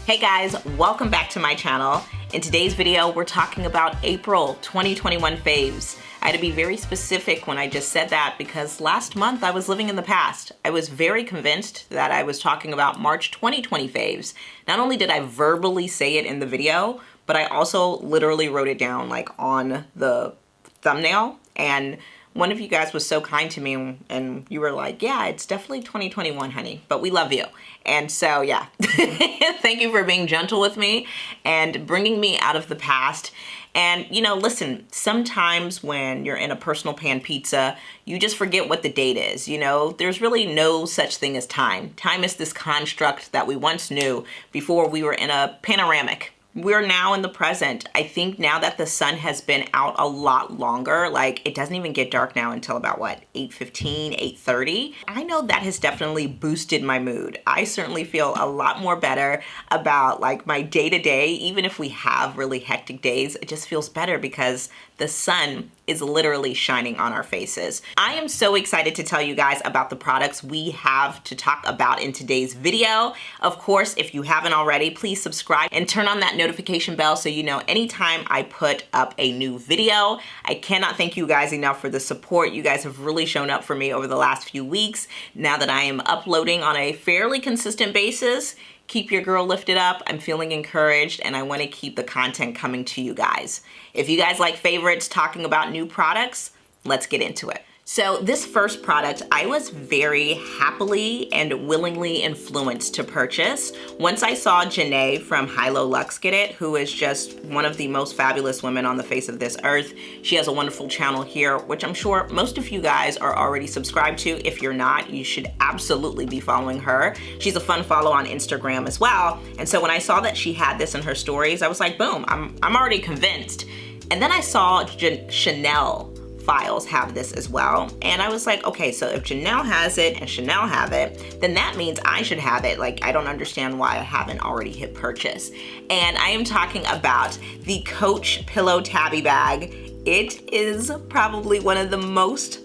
Hey guys, welcome back to my channel. In today's video, we're talking about April 2021 faves. I had to be very specific when I just said that because last month I was living in the past. I was very convinced that I was talking about March 2020 faves. Not only did I verbally say it in the video, but I also literally wrote it down like on the thumbnail, and one of you guys was so kind to me and you were like, yeah, it's definitely 2021, honey, but we love you. And so, yeah, thank you for being gentle with me and bringing me out of the past. And, you know, listen, sometimes when you're in a personal pan pizza, you just forget what the date is. You know, there's really no such thing as time. Time is this construct that we once knew before we were in a panoramic. We're now in the present. I think now that the sun has been out a lot longer, like it doesn't even get dark now until about what, 8:15, 8:30. I know that has definitely boosted my mood. I certainly feel a lot more better about like my day-to-day. Even if we have really hectic days, it just feels better because the sun is literally shining on our faces. I am so excited to tell you guys about the products we have to talk about in today's video. Of course, if you haven't already, please subscribe and turn on that notification bell so you know anytime I put up a new video. I cannot thank you guys enough for the support. You guys have really shown up for me over the last few weeks. Now that I am uploading on a fairly consistent basis, keep your girl lifted up. I'm feeling encouraged and I want to keep the content coming to you guys. If you guys like favorites talking about new products, let's get into it. So this first product, I was very happily and willingly influenced to purchase. Once I saw Janae from High Low Luxe get it, who is just one of the most fabulous women on the face of this earth. She has a wonderful channel here, which I'm sure most of you guys are already subscribed to. If you're not, you should absolutely be following her. She's a fun follow on Instagram as well. And so when I saw that she had this in her stories, I was like, boom, I'm already convinced. And then I saw Chanel Files have this as well. And I was like, okay, so if Janelle has it and Chanel have it, then that means I should have it. Like, I don't understand why I haven't already hit purchase. And I am talking about the Coach Pillow Tabby Bag. It is probably one of the most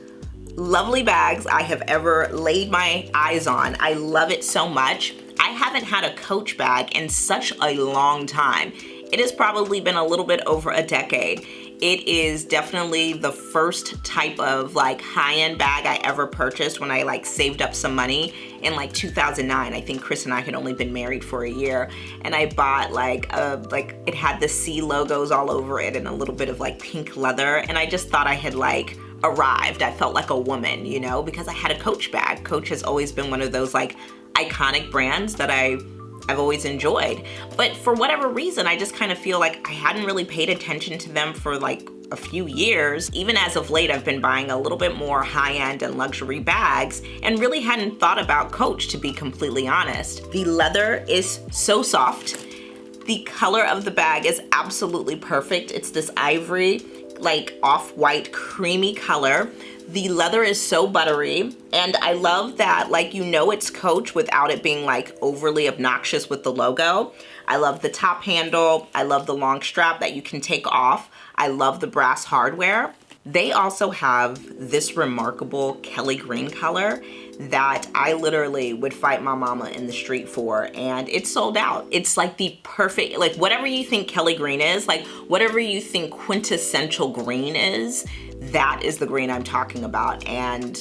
lovely bags I have ever laid my eyes on. I love it so much. I haven't had a Coach bag in such a long time. It has probably been a little bit over a decade. It is definitely the first type of like high-end bag I ever purchased when I like saved up some money in like 2009. I think Chris and I had only been married for a year, and I bought like it had the C logos all over it and a little bit of like pink leather, and I just thought I had like arrived. I felt like a woman, you know, because I had a Coach bag. Coach has always been one of those like iconic brands that I've always enjoyed. But for whatever reason, I just kind of feel like I hadn't really paid attention to them for like a few years. Even as of late, I've been buying a little bit more high-end and luxury bags and really hadn't thought about Coach, to be completely honest. The leather is so soft. The color of the bag is absolutely perfect. It's this ivory, like off-white creamy color. The leather is so buttery, and I love that, like, you know it's Coach without it being like overly obnoxious with the logo. I love the top handle. I love the long strap that you can take off. I love the brass hardware. They also have this remarkable Kelly green color that I literally would fight my mama in the street for, and it's sold out. It's like the perfect, like whatever you think Kelly green is, like whatever you think quintessential green is, that is the green I'm talking about. And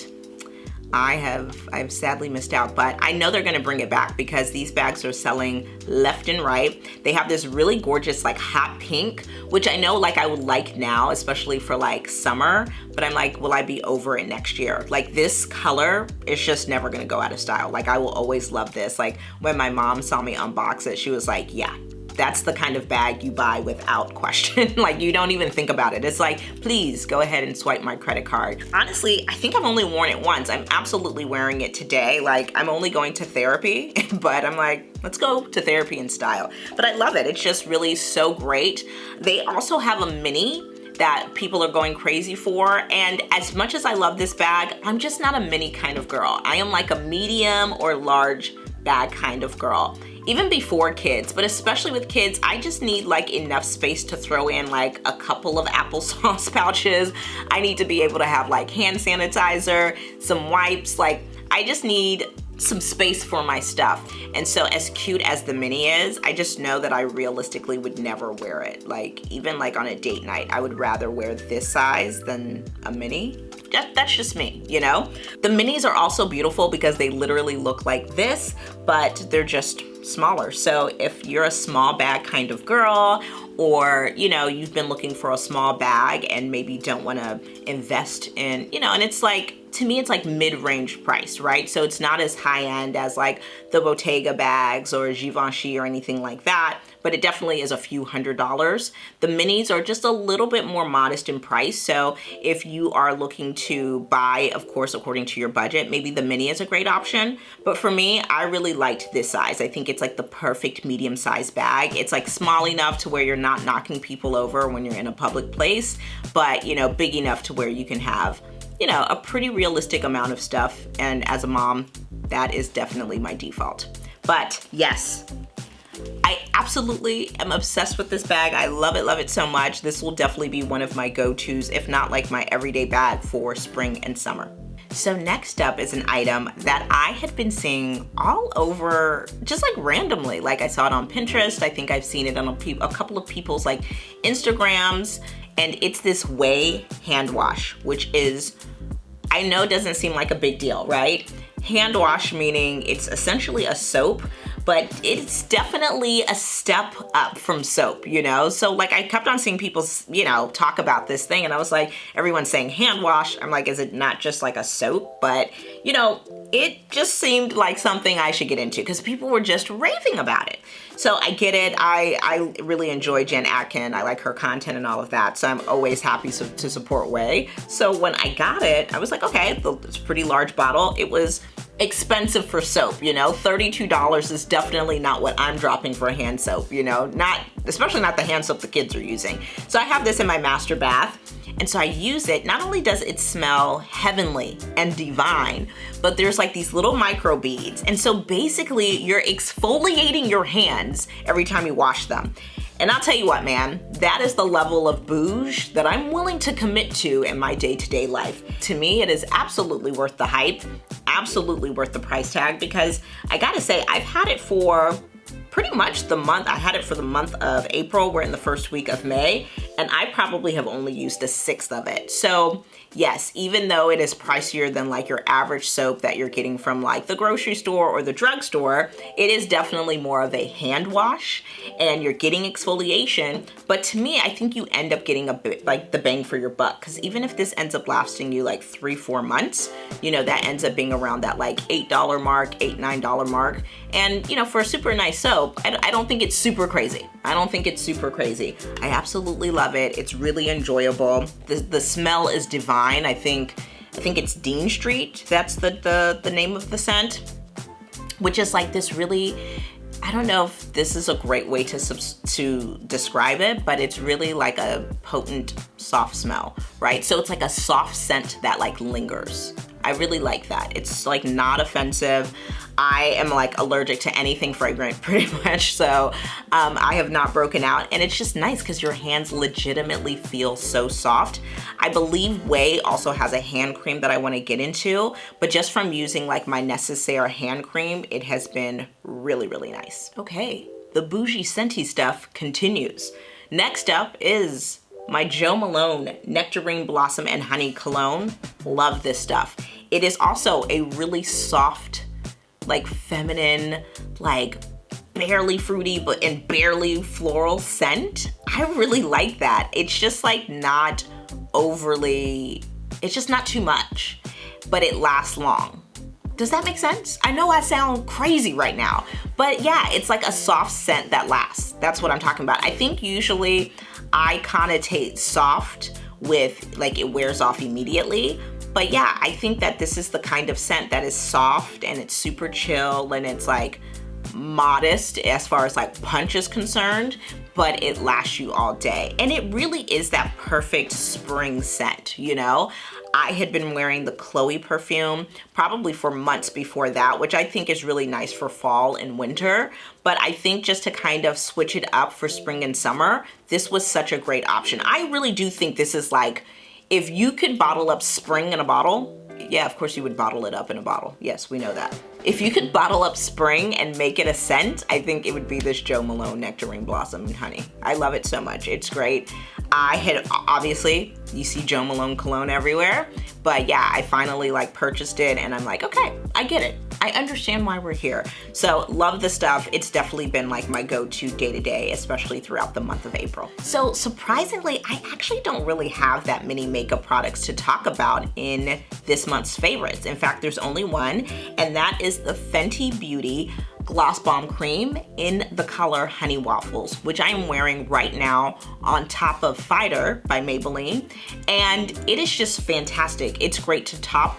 I've sadly missed out, but I know they're gonna bring it back because these bags are selling left and right. They have this really gorgeous like hot pink, which I know like I would like now, especially for like summer, but I'm like, will I be over it next year? Like this color is just never gonna go out of style. Like I will always love this. Like when my mom saw me unbox it, she was like, yeah, that's the kind of bag you buy without question. Like you don't even think about it. It's like, please go ahead and swipe my credit card. Honestly, I think I've only worn it once. I'm absolutely wearing it today. Like I'm only going to therapy, but I'm like, let's go to therapy in style. But I love it. It's just really so great. They also have a mini that people are going crazy for. And as much as I love this bag, I'm just not a mini kind of girl. I am like a medium or large bag kind of girl. Even before kids, but especially with kids, I just need like enough space to throw in like a couple of applesauce pouches. I need to be able to have like hand sanitizer, some wipes. Like I just need some space for my stuff. And so as cute as the mini is, I just know that I realistically would never wear it. Like even like on a date night, I would rather wear this size than a mini. That's just me, you know? The minis are also beautiful because they literally look like this, but they're just smaller. So if you're a small bag kind of girl, or, you know, you've been looking for a small bag and maybe don't want to invest in, you know, and it's like, to me, it's like mid-range price, right? So it's not as high-end as like the Bottega bags or Givenchy or anything like that, but it definitely is a few $100s. The minis are just a little bit more modest in price. So if you are looking to buy, of course, according to your budget, maybe the mini is a great option. But for me, I really liked this size. I think it's like the perfect medium-sized bag. It's like small enough to where you're not knocking people over when you're in a public place, but, you know, big enough to where you can have, you know, a pretty realistic amount of stuff. And as a mom, that is definitely my default. But yes, I absolutely am obsessed with this bag. I love it so much. This will definitely be one of my go-tos, if not like my everyday bag for spring and summer. So next up is an item that I had been seeing all over, just like randomly. Like I saw it on Pinterest. I think I've seen it on a couple of people's like Instagrams. And it's this Way hand wash, which is, I know doesn't seem like a big deal, right? Hand wash meaning it's essentially a soap, but it's definitely a step up from soap, you know? So like I kept on seeing people, you know, talk about this thing, and I was like, everyone's saying hand wash. I'm like, is it not just like a soap? But, you know, it just seemed like something I should get into because people were just raving about it. So I get it. I really enjoy Jen Atkin. I like her content and all of that. So I'm always happy to support Way. So when I got it, I was like, okay, it's a pretty large bottle. It was expensive for soap, you know, $32 is definitely not what I'm dropping for a hand soap, you know, especially not the hand soap the kids are using. So I have this in my master bath. And so I use it. Not only does it smell heavenly and divine, but there's like these little micro beads. And so basically you're exfoliating your hands every time you wash them. And I'll tell you what, man, that is the level of bouge that I'm willing to commit to in my day-to-day life. To me, it is absolutely worth the hype, absolutely worth the price tag, because I gotta say, I've had it for pretty much the month. I had it for the month of April. We're in the first week of May, and I probably have only used a sixth of it. So yes, even though it is pricier than like your average soap that you're getting from like the grocery store or the drugstore, it is definitely more of a hand wash and you're getting exfoliation. But to me, I think you end up getting a bit like the bang for your buck, because even if this ends up lasting you like 3-4 months, you know, that ends up being around that like $8 mark, $8-9 mark. And you know, for a super nice soap, I don't think it's super crazy. I don't think it's super crazy. I absolutely love it. It's really enjoyable. The smell is divine. I think it's Dean Street. That's the name of the scent, which is like this really, I don't know if this is a great way to describe it, but it's really like a potent, soft smell, right? So it's like a soft scent that like lingers. I really like that. It's like not offensive. I am like allergic to anything fragrant pretty much, so I have not broken out, and it's just nice because your hands legitimately feel so soft. I believe Way also has a hand cream that I want to get into, but just from using like my Necessaire hand cream, it has been really, really nice. Okay, the bougie scenty stuff continues. Next up is my Jo Malone Nectarine Blossom and Honey Cologne. Love this stuff. It is also a really soft, like feminine, like barely fruity and barely floral scent. I really like that. It's just like not overly, it's just not too much, but it lasts long. Does that make sense? I know I sound crazy right now, but yeah, it's like a soft scent that lasts. That's what I'm talking about. I think usually I connotate soft with like it wears off immediately. But yeah, I think that this is the kind of scent that is soft and it's super chill and it's like modest as far as like punch is concerned, but it lasts you all day. And it really is that perfect spring scent, you know? I had been wearing the Chloe perfume probably for months before that, which I think is really nice for fall and winter. But I think just to kind of switch it up for spring and summer, this was such a great option. I really do think this is like, if you could bottle up spring in a bottle, Yeah, of course you would bottle it up in a bottle. Yes, we know that. If you could bottle up spring and make it a scent, I think it would be this Jo Malone Nectarine Blossom and Honey. I love it so much. It's great. I had, obviously, you see Jo Malone cologne everywhere, but yeah, I finally like purchased it and I'm like, okay, I get it. I understand why we're here. So love the stuff. It's definitely been like my go-to day-to-day, especially throughout the month of April. So surprisingly, I actually don't really have that many makeup products to talk about in this month's favorites. In fact, there's only one, and that is the Fenty Beauty Gloss Bomb Cream in the color Honey Waffles, which I am wearing right now on top of Fighter by Maybelline. And it is just fantastic. It's great to top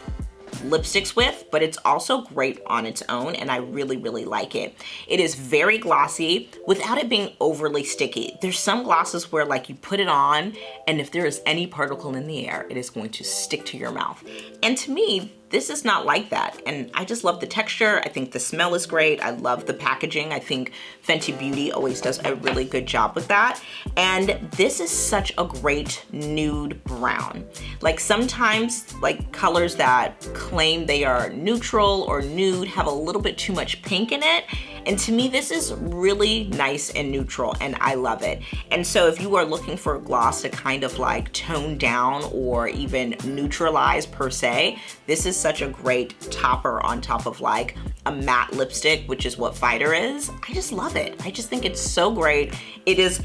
lipsticks with, but it's also great on its own, and I really, really like it. It is very glossy without it being overly sticky. There's some glosses where like you put it on, and if there is any particle in the air, it is going to stick to your mouth. And to me, this is not like that, and I just love the texture. I think the smell is great. I love the packaging. I think Fenty Beauty always does a really good job with that. And this is such a great nude brown. Like sometimes like colors that claim they are neutral or nude have a little bit too much pink in it. And to me, this is really nice and neutral, and I love it. And so if you are looking for a gloss to kind of like tone down or even neutralize per se, this is such a great topper on top of like a matte lipstick, which is what Fighter is. I just love it. I just think it's so great. It is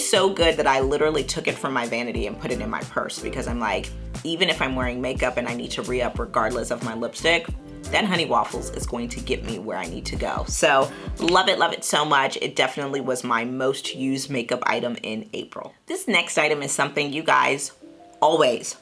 so good that I literally took it from my vanity and put it in my purse, because I'm like, even if I'm wearing makeup and I need to re-up regardless of my lipstick, that Honey Waffles is going to get me where I need to go. So love it so much. It definitely was my most used makeup item in April. This next item is something you guys always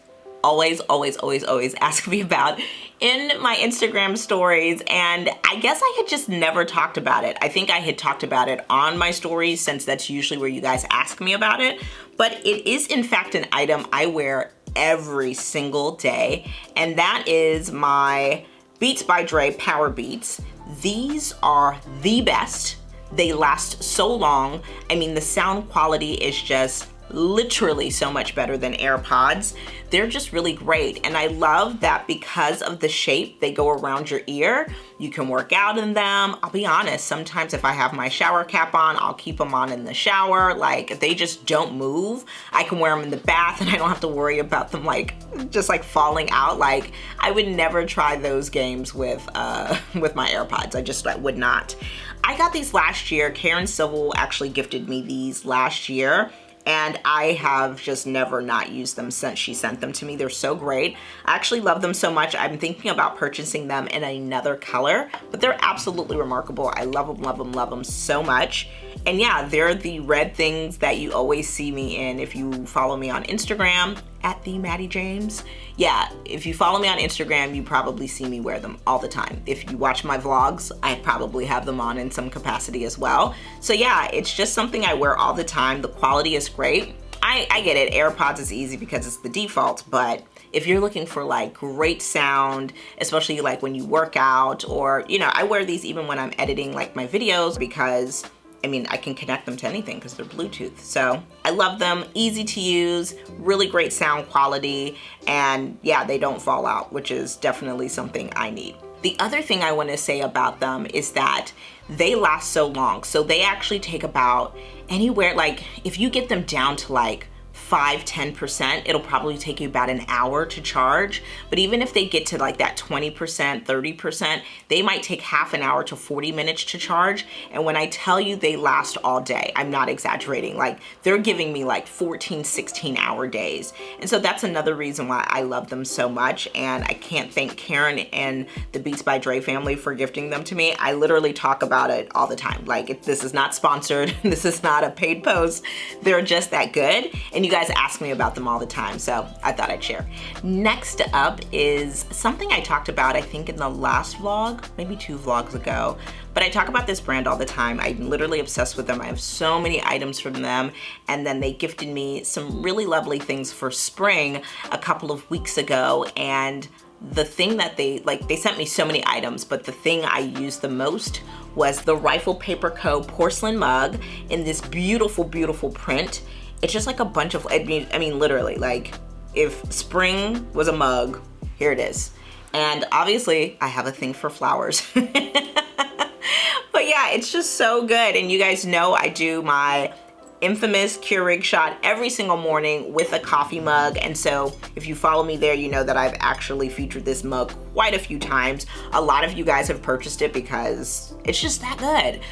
ask me about in my Instagram stories, and I guess I had just never talked about it. I think I had talked about it on my stories, since that's usually where you guys ask me about it, but it is in fact an item I wear every single day, and that is my Beats by Dre Power Beats. These are the best. They last so long. I mean, the sound quality is just literally so much better than AirPods. They're just really great. And I love that because of the shape they go around your ear, you can work out in them. I'll be honest, sometimes if I have my shower cap on, I'll keep them on in the shower. Like, if they just don't move, I can wear them in the bath and I don't have to worry about them like just like falling out. Like, I would never try those games with my AirPods. I would not. I got these last year. Karen Civil actually gifted me these last year, and I have just never not used them since she sent them to me. They're so great. I actually love them so much. I'm thinking about purchasing them in another color, but they're absolutely remarkable. I love them so much. And yeah, they're the red things that you always see me in. If you follow me on Instagram, at the Mattie James. Yeah, if you follow me on Instagram, you probably see me wear them all the time. If you watch my vlogs, I probably have them on in some capacity as well. So yeah, it's just something I wear all the time. The quality is great. I get it, AirPods is easy because it's the default, but if you're looking for like great sound, especially like when you work out, or, you know, I wear these even when I'm editing like my videos, because I mean, I can connect them to anything because they're Bluetooth. So I love them, easy to use, really great sound quality, and yeah, they don't fall out, which is definitely something I need. The other thing I want to say about them is that they last so long. So they actually take about anywhere, like if you get them down to like 5-10%, it'll probably take you about an hour to charge. But even if they get to like that 20%, 30%, they might take half an hour to 40 minutes to charge. And when I tell you they last all day, I'm not exaggerating. Like, they're giving me like 14, 16-hour days. And so that's another reason why I love them so much. And I can't thank Karen and the Beats by Dre family for gifting them to me. I literally talk about it all the time. Like, this is not sponsored. This is not a paid post. They're just that good. And you guys ask me about them all the time, so I thought I'd share. Next up is something I talked about, I think in the last vlog, maybe 2 vlogs ago, but I talk about this brand all the time. I'm literally obsessed with them. I have so many items from them, and then they gifted me some really lovely things for spring a couple of weeks ago, and the thing that they sent me so many items, but the thing I used the most was the Rifle Paper Co. porcelain mug in this beautiful, beautiful print. It's just like a bunch of, I mean, literally, like if spring was a mug, here it is. And obviously I have a thing for flowers. But yeah, it's just so good. And you guys know I do my infamous Keurig shot every single morning with a coffee mug. And so if you follow me there, you know that I've actually featured this mug quite a few times. A lot of you guys have purchased it because it's just that good.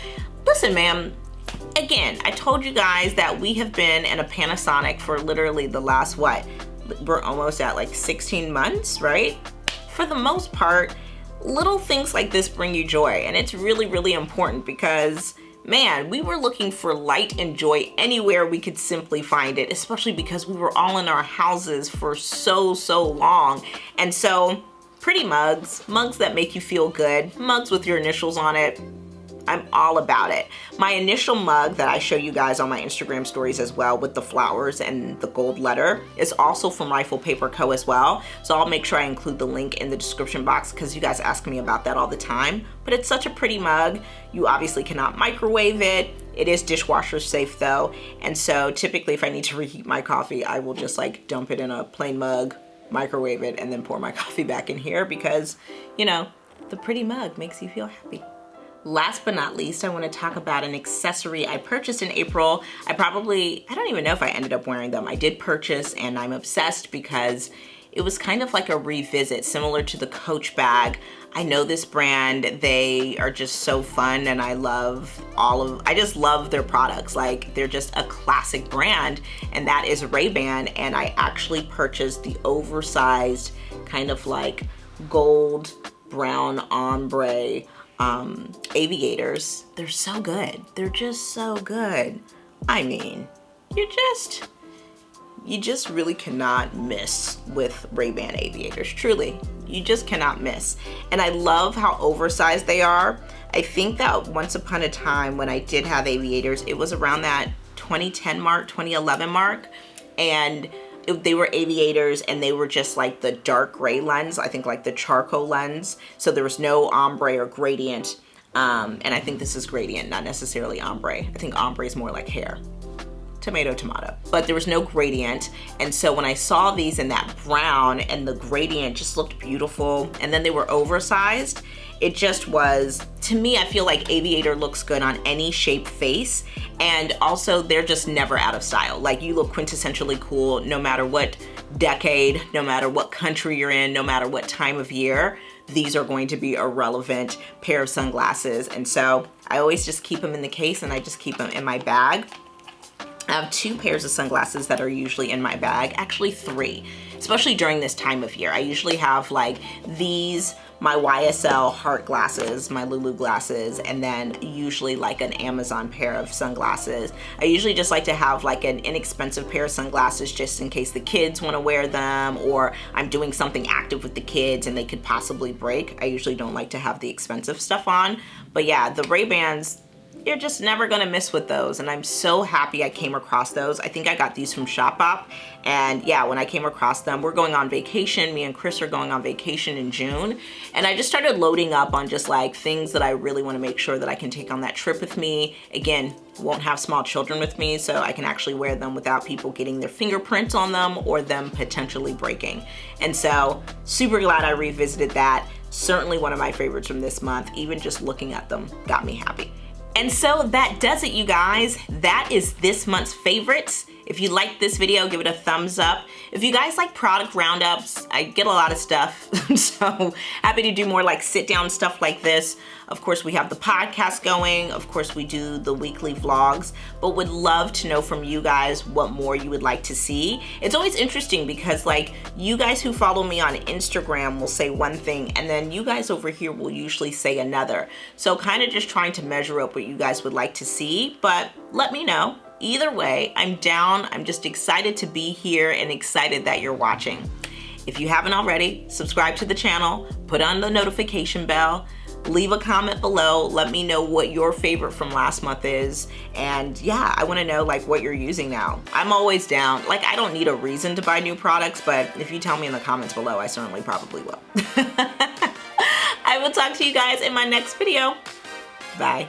Listen, man, again, I told you guys that we have been in a Panasonic for literally the last, what? We're almost at like 16 months, right? For the most part, little things like this bring you joy. And it's really, really important because, man, we were looking for light and joy anywhere we could simply find it, especially because we were all in our houses for so long. And so pretty mugs that make you feel good, mugs with your initials on it, I'm all about it. My initial mug that I show you guys on my Instagram stories as well with the flowers and the gold letter is also from Rifle Paper Co. as well. So I'll make sure I include the link in the description box because you guys ask me about that all the time. But it's such a pretty mug. You obviously cannot microwave it. It is dishwasher safe though. And so typically if I need to reheat my coffee, I will just like dump it in a plain mug, microwave it, and then pour my coffee back in here because, you know, the pretty mug makes you feel happy. Last but not least, I want to talk about an accessory I purchased in April. I don't even know if I ended up wearing them. I did purchase and I'm obsessed because it was kind of like a revisit, similar to the Coach bag. I know this brand, they are just so fun and I just love their products. Like they're just a classic brand and that is Ray-Ban, and I actually purchased the oversized kind of like gold brown ombre aviators. They're so good. They're just so good. I mean, you just really cannot miss with Ray-Ban aviators. Truly, you just cannot miss. And I love how oversized they are. I think that once upon a time when I did have aviators, it was around that 2010 mark, 2011 mark, and they were aviators and they were just like the dark gray lens, I think like the charcoal lens. So there was no ombre or gradient. And I think this is gradient, not necessarily ombre. I think ombre is more like hair. Tomato, tomato. But there was no gradient. And so when I saw these in that brown and the gradient just looked beautiful, and then they were oversized, it just was, to me, I feel like aviator looks good on any shape face. And also they're just never out of style. Like you look quintessentially cool no matter what decade, no matter what country you're in, no matter what time of year, these are going to be a relevant pair of sunglasses. And so I always just keep them in the case and I just keep them in my bag. I have 2 pairs of sunglasses that are usually in my bag, actually 3, especially during this time of year. I usually have like these, my YSL heart glasses, my Lulu glasses, and then usually like an Amazon pair of sunglasses. I usually just like to have like an inexpensive pair of sunglasses just in case the kids want to wear them or I'm doing something active with the kids and they could possibly break. I usually don't like to have the expensive stuff on. But yeah, the Ray-Bans, you're just never gonna miss with those, and I'm so happy I came across those. I think I got these from Shopbop, and yeah, when I came across them, we're going on vacation. Me and Chris are going on vacation in June, and I just started loading up on just like things that I really wanna make sure that I can take on that trip with me. Again, won't have small children with me, so I can actually wear them without people getting their fingerprints on them or them potentially breaking. And so, super glad I revisited that. Certainly one of my favorites from this month. Even just looking at them got me happy. And so that does it, you guys. That is this month's favorites. If you like this video, give it a thumbs up. If you guys like product roundups, I get a lot of stuff. So happy to do more like sit down stuff like this. Of course, we have the podcast going. Of course, we do the weekly vlogs, but would love to know from you guys what more you would like to see. It's always interesting because like you guys who follow me on Instagram will say one thing and then you guys over here will usually say another. So kind of just trying to measure up what you guys would like to see, but let me know. Either way, I'm down. I'm just excited to be here and excited that you're watching. If you haven't already, subscribe to the channel, put on the notification bell, leave a comment below. Let me know what your favorite from last month is. And yeah, I wanna know like what you're using now. I'm always down. Like I don't need a reason to buy new products, but if you tell me in the comments below, I certainly probably will. I will talk to you guys in my next video. Bye.